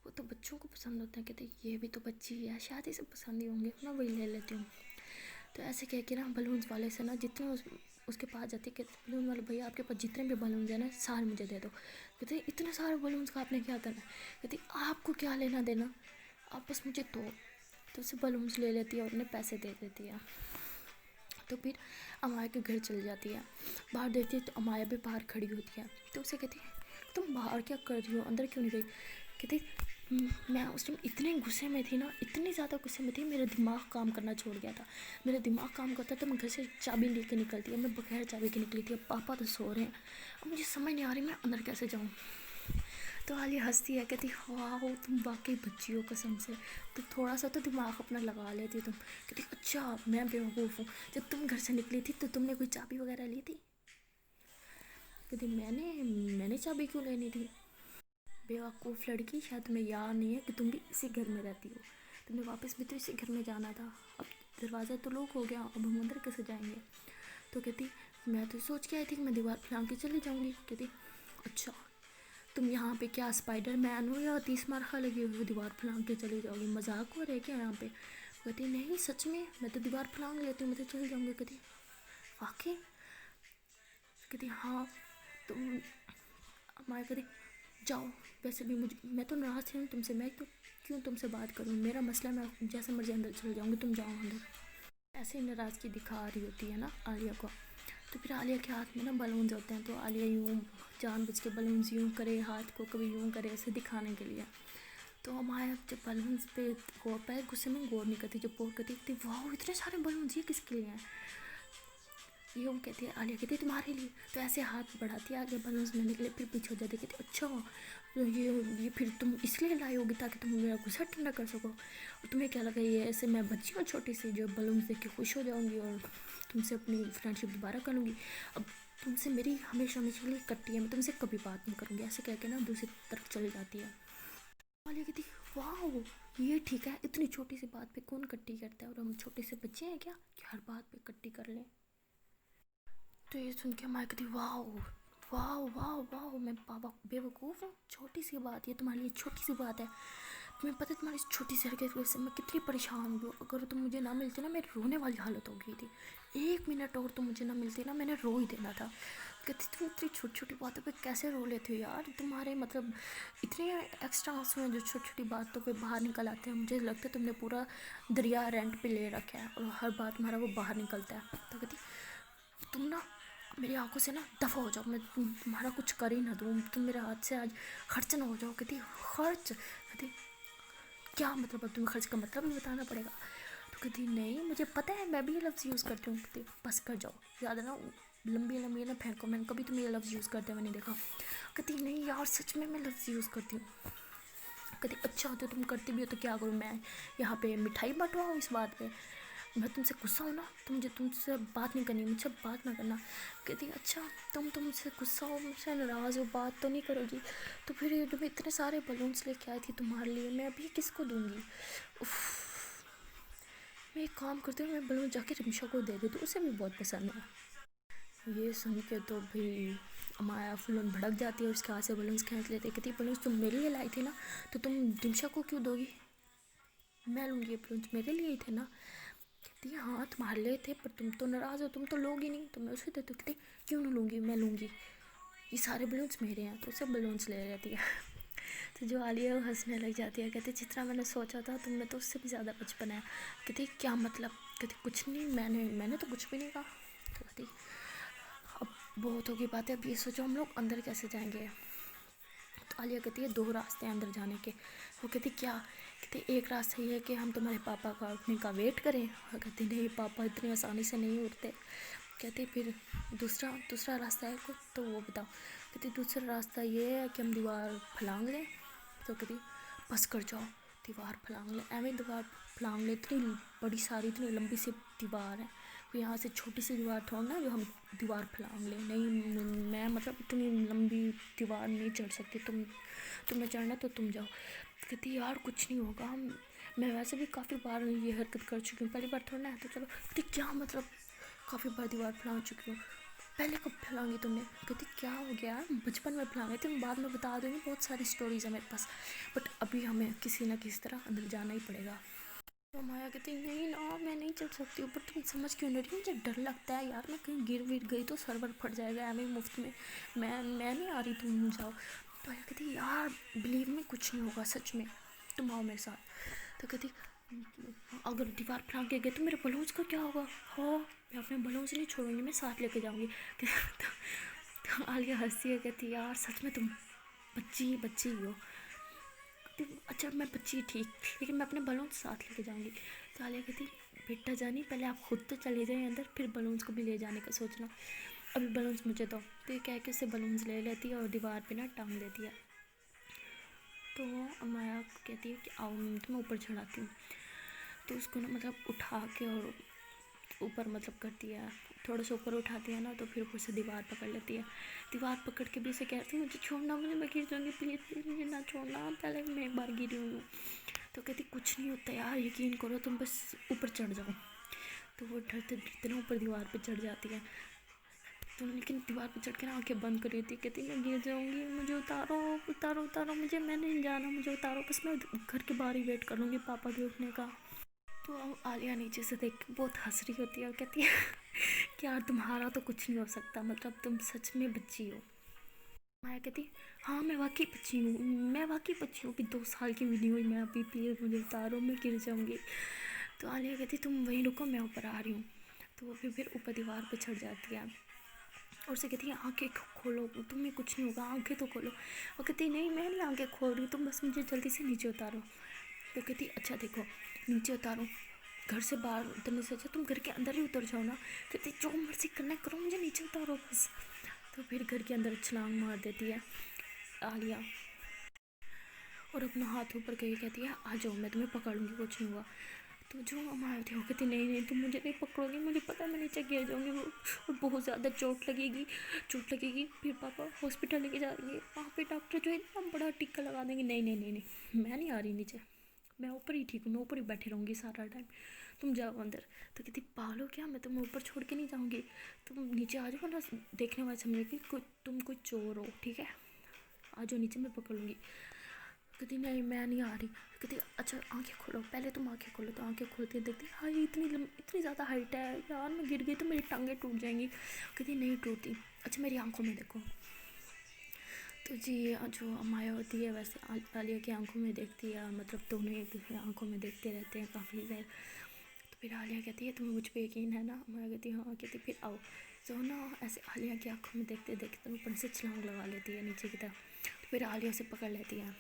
वो तो बच्चों को पसंद होते हैं, कहते ये भी तो बच्ची है शायद इसे पसंद ही होंगे, मैं वही ले लेती हूँ। तो ऐसे कह के ना बलून्स वाले से ना जितने उसके पास जाती है, कहते बलून वाले भैया आपके पास जितने भी बलून्स हैं ना सारे मुझे दे दो। कहते इतने सारे बलून्स का आपने क्या करना है, कहती आपको क्या लेना देना, आप बस मुझे दो। तो उसे बलून्स ले लेती है और उन्हें पैसे दे देती है। तो फिर अमाया के घर चली जाती है, बाहर देखती है तो अमाया भी बाहर खड़ी होती है। तो उसे कहती है तुम बाहर क्या कर रही हो, अंदर क्यों नहीं गई। कहती मैं उस टाइम इतने गुस्से में थी ना, इतनी ज़्यादा गुस्से में थी, मेरा दिमाग काम करना छोड़ गया था, मेरा दिमाग काम करता तो मैं घर से चाबी लेके निकलती है, मैं बगैर चाबी के निकली थी, अब पापा तो सो रहे हैं, अब मुझे समझ नहीं आ रही मैं अंदर कैसे जाऊँ। तो आलिया हंसती है, कहती वाह तुम वाकई बच्ची हो कसम से, तो थोड़ा सा तो दिमाग अपना लगा लेती तुम। कहती अच्छा मैं बेवकूफ़ हूँ, जब तुम घर से निकली थी तो तुमने कोई चाबी वगैरह ली थी। कहती मैंने चाबी क्यों लेनी थी, बेवकूफ़ लड़की, शायद तुम्हें याद नहीं है कि तुम भी इसी घर में रहती हो, तुम्हें वापस भी तो इसी घर में जाना था, अब दरवाज़ा तो लॉक हो गया, अब हम अंदर कैसे जाएंगे। तो कहती मैं तो सोच के आई थी कि मैं दीवार फैलांग के चली जाऊँगी। कहती अच्छा तुम यहाँ पे क्या स्पाइडर मैन हो या 30 मार लगी हुई हो, दीवार फैलांग के चली जाओगी, मजाक हो रहा है क्या यहाँ पे। कहती नहीं सच में मैं तो दीवार फैलांग लेती हूँ, मैं तो चली जाऊँगी। कहती वाकई, कहती हाँ तुम, माँ कहती जाओ, वैसे भी मैं तो नाराज़ हूँ तुमसे, मैं तो क्यों तुमसे बात करूँ, मेरा मसला, मैं जैसे मर्जी अंदर चल जाऊँगी, तुम जाओ अंदर। ऐसे ही नाराज़गी दिखा रही होती है ना आलिया को। तो फिर आलिया के हाथ में ना बलून्स होते हैं, तो आलिया यूँ जानबूझ के बलून्स यूँ करे हाथ को, कभी यूँ करे, ऐसे दिखाने के लिए। तो हमारे जब बलून्स पे गौर पाए, गुस्से में गौर नहीं करती, जब गौर करती थी वाह इतने सारे बलून्स, ये किसके लिए हैं, ये वो कहती है, आलिया कहती है तुम्हारे लिए। तो ऐसे हाथ बढ़ाती है आगे बलून्स लेने के लिए, फिर पीछे हो जाती है, कहती अच्छा तो ये फिर तुम इसलिए लाई होगी ताकि तुम मेरा गुस्सा ठंडा कर सको, और तुम्हें क्या लगा ये ऐसे मैं बच्ची हूँ छोटी सी जो बलून्स देख के खुश हो जाऊँगी और तुमसे अपनी फ्रेंडशिप दोबारा कर लूँगी। अब तुमसे मेरी हमेशा हमेशा के लिए कट्टी है, मैं तुमसे कभी बात नहीं करूँगी, ऐसे कह के ना दूसरी तरफ चली जाती है। वाली कहती वाह ये ठीक है, इतनी छोटी सी बात पे कौन कट्टी करता है, और हम छोटे से बच्चे हैं क्या कि हर बात पे कट्टी कर लें। तो ये सुन के माँ कहती वाह वाह वाह वाह, मैं बाबा बेवकूफ़ हूँ, छोटी सी बात, ये तुम्हारे लिए छोटी सी बात है। तुम्हें पता है तुम्हारी इस छोटी सी हरकत की वजह से मैं कितनी परेशान हूँ, अगर तुम मुझे ना मिलती ना मेरी रोने वाली हालत हो गई थी, 1 मिनट और तुम मुझे ना मिलती ना मैंने रो ही देना था। कहती तुम इतनी छोटी छोटी बातों पे कैसे रो लेते हो यार, तुम्हारे मतलब इतने एक्स्ट्रा आंसू हैं जो छोटी छोटी बातों पे बाहर निकल आते हैं, मुझे लगता है तुमने पूरा दरिया रेंट पे ले रखा है और हर बात तुम्हारा वो बाहर निकलता है। तो कहती तुम ना मेरी आंखों से ना दफ़ा हो जाओ, मैं तुम्हारा कुछ कर ही ना दूँ, तुम मेरे हाथ से आज खर्च ना हो जाओ। कहती खर्च, कहती क्या मतलब, अब तुम्हें खर्च का मतलब भी बताना पड़ेगा। तो कहती नहीं मुझे पता है, मैं भी ये लफ्ज़ यूज़ करती हूँ। कहती बस कर जाओ, ज़्यादा ना लंबी लंबी ना फेंको, मैंने कभी तुम्हें ये लफ्ज़ यूज़ करते हुए नहीं देखा। कहती नहीं यार सच में मैं लफ्ज़ यूज़ करती हूँ। कहती अच्छा तो तुम करती भी हो तो क्या करूँ, मैं यहाँ पे मिठाई बंटवाऊँ इस बात पे, मैं तुमसे गुस्सा हूँ ना, तुमसे बात नहीं करनी, मुझसे बात ना करना। कहती अच्छा तुम मुझसे गुस्सा हो, मुझसे नाराज़ हो, बात तो नहीं करोगी, तो फिर ये जो मैं इतने सारे बलून्स लेके आई थी तुम्हारे लिए, मैं अभी किसको दूँगी। मैं एक काम करती हूँ, मैं बलून जाके रिमशा को दे देती हूँ, उसे भी बहुत पसंद है। ये सुन के तो भाई अमाया फुलन भड़क जाती है और उसके हाथ से बलून्स खींच लेते। कहती बलून्स तुम मेरे लिए लाई थी ना, तो तुम रिमशा को क्यों दोगी, मैं लूँगी, ये बलून्स मेरे लिए ही थे ना। कहती हाँ तुम्हारे लिए थे, पर तुम तो नाराज़ हो, तुम तो लोगी नहीं, तो मैं उसे दे दूँ। कहती क्यों नहीं लूँगी, मैं लूँगी, ये सारे बलून्स मेरे हैं, तो उसे बलून्स ले लेती है। तो जो आलिया वो हंसने लग जाती है, कहती जितना मैंने सोचा था तुमने तो उससे भी ज़्यादा बचपन है। कहती क्या मतलब, कहती कुछ नहीं, मैंने तो कुछ भी नहीं कहा। तो कहती अब बहुत होगी बातें, अब ये सोचो हम लोग अंदर कैसे जाएंगे। तो आलिया कहती है 2 रास्ते हैं अंदर जाने के। वो कहती क्या, कहती एक रास्ता ये है कि हम तुम्हारे पापा का उठने का वेट करें, और कहती नहीं पापा इतनी आसानी से नहीं उठते। कहती फिर दूसरा रास्ता है को, तो वो बताओ। कहती दूसरा रास्ता ये है कि हम दीवार फलांग लें। तो कहती बस कर जाओ, दीवार फलांग ले, एवं दीवार फलांग ले, इतनी बड़ी सारी इतनी लंबी सी दीवार है, तो यहाँ से छोटी सी दीवार थोड़ा जो हम दीवार फलांग ले, नहीं मैं मतलब इतनी लंबी दीवार नहीं चढ़ सकती, तुम्हें चढ़ना तो तुम जाओ। कहती यार कुछ नहीं होगा, मैं वैसे भी काफ़ी बार ये हरकत कर चुकी हूँ, पहली बार थोड़ा ना है, तो चलो। कहती क्या मतलब काफ़ी बार दीवार फैला चुकी हूँ, पहले कब फैलाऊंगी तुमने। कहती क्या हो गया, बचपन में फैलाऊंगी, तुम बाद में बता दूँगी, बहुत सारी स्टोरीज है मेरे पास, बट अभी हमें किसी ना किसी तरह अंदर जाना ही पड़ेगा। तो माया कहती नहीं ना मैं नहीं चल सकती ऊपर, तुम समझ क्यों नहीं रही, मुझे डर लगता है यार, मैं कहीं गिर विर गई तो सर्वर फट जाएगा एवं मुफ्त में, मैं नहीं आ रही, तुम जाओ। तो माया कहती यार बिलीव में कुछ नहीं होगा सच में, तुम आओ मेरे साथ। तो कहती अगर दीवार फलांग के गए तो मेरे बलून्स का क्या होगा, हाँ मैं अपने बलून्स नहीं छोड़ूंगी, मैं साथ लेके जाऊँगी। तो आलिया हंसती है, कहती यार सच में तुम बच्ची ही हो। अच्छा मैं बच्ची ठीक, लेकिन मैं अपने बलून्स साथ लेके जाऊँगी। तो आलिया कहती बेटा जानी पहले आप खुद तो चले जाएँ अंदर, फिर बलून्स को भी ले जाने का सोचना, अभी बलून्स मुझे दो। तो ये कह के उससे बलून्स ले लेती है और दीवार पे ना टांग देती है। तो अमाया कहती है कि आओ मैं तुम्हें ऊपर चढ़ाती हूँ। तो उसको ना मतलब उठा के और ऊपर मतलब करती है, थोड़ा सा ऊपर उठाती है ना, तो फिर ऊपर से दीवार पकड़ लेती है। दीवार पकड़ के भी उसे कहती है मुझे छोड़ना, मुझे मैं गिर जाऊँगी, प्लीज़ प्लीज़ मुझे ना छोड़ना, पहले मैं एक बार गिरी हुई हूँ। तो कहती कुछ नहीं होता यार, यकीन करो, तुम बस ऊपर चढ़ जाओ। तो वो डरते डरते ना ऊपर दीवार पर चढ़ जाती है। तो लेकिन दीवार पर चढ़ के ना आँखें बंद कर रही थी, कहती मैं गिर जाऊँगी, मुझे उतारो उतारो उतारो, मुझे मैं नहीं जाना, मुझे उतारो, बस मैं घर के बाहर ही वेट कर लूँगी पापा के उठने का। तो आलिया नीचे से देख के बहुत हंस रही होती है और कहती है कि यार तुम्हारा तो कुछ नहीं हो सकता, मतलब तुम सच में बच्ची हो। माया कहती हाँ मैं वाकई बच्ची हूँ, मैं वाकई बच्ची हूँ, अभी 2 साल की भी नहीं हुई मैं, अभी प्लीज़ मुझे उतारो, मैं गिर जाऊँगी। तो आलिया कहती तुम वहीं रुको, मैं ऊपर आ रही हूँ। तो वो फिर ऊपर दीवार पर चढ़ जाती है और उसे कहती है आंखें खोलो, तुम्हें कुछ नहीं होगा, आंखें तो खोलो। वो कहती नहीं मैं नहीं आंखें खोल रही, तुम बस मुझे जल्दी से नीचे उतारो। तो कहती अच्छा देखो नीचे उतारो, घर से बाहर उतरने से अच्छा तुम घर के अंदर ही उतर जाओ ना। कहती जो मर्जी करना करो, मुझे नीचे उतारो बस। तो फिर घर के अंदर छलांग मार देती है आलिया और अपना हाथ ऊपर करके कहती है आ जाओ मैं तुम्हें पकड़ लूँगी, कुछ नहीं हुआ। تو جو ہمارے تھے وہ کہتی نہیں نہیں تم مجھے نہیں پکڑوگی، مجھے پتہ ہے میں نیچے گر جاؤں گی اور بہت زیادہ چوٹ لگے گی. پھر پاپا ہاسپٹل لے کے جائیں گے، وہاں پہ ڈاکٹر جو ہے اتنا بڑا ٹکا لگا دیں گے. نہیں نہیں نہیں نہیں میں نہیں آ رہی نیچے، میں اوپر ہی ٹھیک ہوں، میں اوپر ہی بیٹھی رہوں گی سارا ٹائم، تم جاؤ اندر. تو کہتی پاگل ہو کیا، میں تمہیں اوپر چھوڑ کے نہیں جاؤں گی، تم نیچے آ جاؤ نا، دیکھنے والے سمجھے کہ تم کوئی چور ہو، ٹھیک ہے آ جاؤ نیچے، میں پکڑ لوں گی. کہتی نہیں میں نہیں آ رہی. کہتی اچھا آنکھیں کھولو، پہلے تم آنکھیں کھولو. تو آنکھیں کھولتی دیکھتی ہائی اتنی زیادہ ہائٹ ہے یار، میں گر گئی تو میری ٹانگیں ٹوٹ جائیں گی. کہتی نہیں ٹوٹتی. اچھا میری آنکھوں میں دیکھو. تو جی جو امایا ہوتی ہے ویسے عالیہ کی آنکھوں میں دیکھتی ہے، مطلب دونوں ایک دوسرے آنکھوں میں دیکھتے رہتے ہیں کافی دیر. تو پھر عالیہ کہتی ہے تمہیں مجھ پہ یقین ہے نا؟ امایا کہتی ہے ہاں. کہتی پھر آؤ. تو نا ایسے عالیہ کی آنکھوں میں دیکھتے دیکھتے اوپر سے چھلانگ لگا لیتی ہے نیچے کی طرف. تو پھر عالیہ اسے پکڑ لیتی ہے.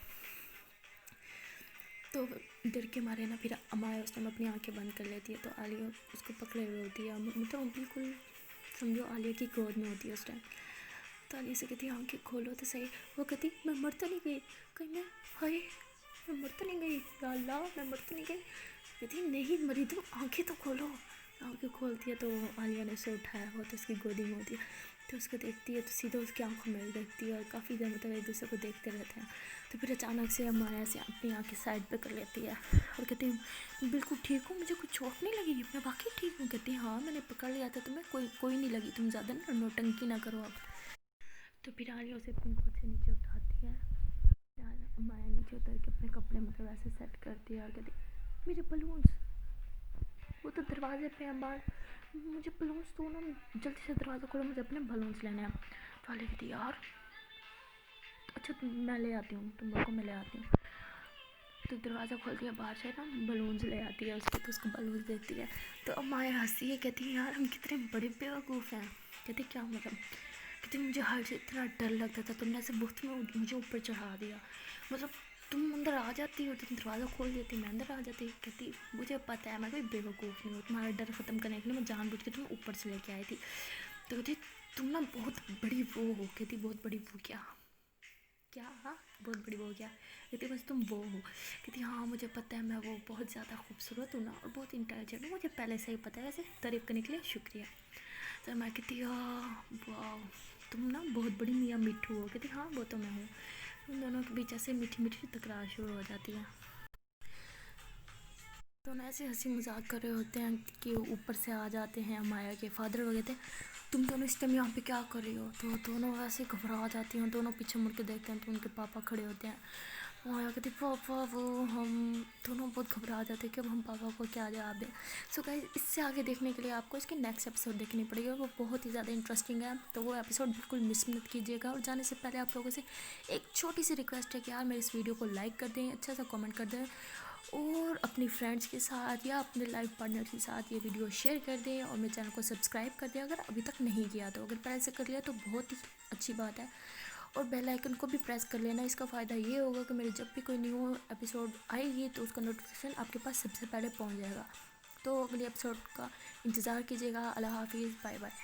تو ڈر کے مارے نا پھر امایا اس ٹائم اپنی آنکھیں بند کر لیتی ہے. تو عالیہ اس کو پکڑے ہوئے ہوتی ہے، مطلب بالکل سمجھو عالیہ کی گود میں ہوتی ہے اس ٹائم. تو عالیہ سے کہتی ہے آنکھیں کھولو تو صحیح. وہ کہتی میں مر تو نہیں گئی کہیں، میں مر تو نہیں گئی، یا اللہ میں مر تو نہیں گئی. کہتی نہیں مری تم، آنکھیں تو کھولو. آنکھیں کھولتی ہے تو عالیہ نے اسے اٹھایا ہوا تو اس کی گودی میں ہوتی ہے. تو اس کو دیکھتی ہے تو سیدھا اس کی آنکھوں میں دیکھتی ہے اور کافی دیر مطلب ایک دوسرے کو دیکھتے رہتے ہیں. تو پھر اچانک سے امایا سے اپنی آنکھیں سائڈ پہ کر لیتی ہے اور کہتی ہے بالکل ٹھیک ہوں، مجھے کچھ چوٹ نہیں لگی، میں واقعی ٹھیک ہوں. کہتی ہاں میں نے پکڑ لیا تھا تمہیں، کوئی نہیں لگی، تم زیادہ نوٹنکی نہ کرو اب. تو پھر عالیہ اسے اپنی گود سے نیچے اٹھاتی ہے. امایا نیچے اتر کے اپنے کپڑے مطلب ایسے سیٹ کرتی ہے اور کہتی میرے بلونس، وہ تو دروازے پہ ہیں باہر، مجھے بلونس دو نا، جلدی سے دروازہ کھولو، مجھے اپنے بلونس لینے ہیں. تو عالیہ کہتی یار اچھا میں لے آتی ہوں، تم لوگ کو میں لے آتی ہوں. تو دروازہ کھولتی ہے، باہر سے نا بلونس لے آتی ہے اس کے. تو اس کو بلونس دیتی ہے. تو امایا ہنستی ہے، کہتی ہے یار ہم کتنے بڑے بیوقوف ہیں. کہتی کیا مطلب؟ کہتی مجھے ہائٹ سے اتنا ڈر لگتا تھا، تم نے ایسے بہت میں مجھے اوپر چڑھا دیا، مطلب تم اندر آ جاتی ہو، تم دروازہ کھول دیتی میں اندر آ جاتی. کہتی مجھے پتہ ہے میں کوئی بیوقوف نہیں ہوں، تمہارا ڈر ختم کرنے کے لیے میں جان بوجھ کے تمہیں اوپر سے لے کے آئی تھی. تو کہتی تم نا بہت بڑی وہ ہو. کہتی بہت بڑی وہ کیا بہت بڑی وہ کیا؟ کہتی بس تم وہ ہو. کہتی ہاں مجھے پتہ ہے میں وہ بہت زیادہ خوبصورت ہوں نا اور بہت انٹیلیجنٹ ہوں، مجھے پہلے سے ہی پتہ ہے، ویسے تعریف کرنے کے لیے شکریہ. تو میں کہتی واہ تم نا بہت بڑی میاں مٹھو ہو. کہتی ہاں وہ تو میں ہوں. ان دونوں کے بیچ ایسے میٹھی میٹھی تکرار شروع ہو جاتی ہے. دونوں ایسے ہنسی مذاق کر رہے ہوتے ہیں کہ اوپر سے آ جاتے ہیں امایا کے فادر وہ کہتے ہیں تم دونوں اس ٹائم یہاں پہ کیا کر رہی ہو؟ تو دونوں ایسے گھبرا جاتی ہیں، دونوں پیچھے مڑ کے دیکھتے ہیں تو ان کے پاپا کھڑے ہوتے ہیں. امایا کہتی پاپا وہ ہم دونوں بہت گھبرا جاتے ہیں کہ اب ہم پاپا کو کیا جواب دیں. سو گائز اس سے آگے دیکھنے کے لیے آپ کو اس کے نیکسٹ ایپیسوڈ دیکھنی پڑے گی اور وہ بہت ہی زیادہ انٹرسٹنگ ہے. تو وہ ایپیسوڈ بالکل مس مت کیجیے گا. اور جانے سے پہلے آپ لوگوں سے ایک چھوٹی سی ریکویسٹ ہے کہ یار میرے اس ویڈیو کو لائک کر دیں، اچھا سا کامنٹ کر دیں اور اپنی فرینڈس کے ساتھ یا اپنے لائف پارٹنر کے ساتھ یہ ویڈیو شیئر کر دیں اور میرے چینل کو سبسکرائب کر دیں اگر ابھی تک نہیں کیا تو. اگر پہلے سے کر لیا تو بہت ہی اچھی بات ہے اور بیل آئیکن کو بھی پریس کر لینا. اس کا فائدہ یہ ہوگا کہ میرے جب بھی کوئی نیو ایپیسوڈ آئے گی تو اس کا نوٹیفیکیشن آپ کے پاس سب سے پہلے پہنچ جائے گا. تو اگلی ایپیسوڈ کا انتظار کیجیے گا. اللہ حافظ، بائے بائے.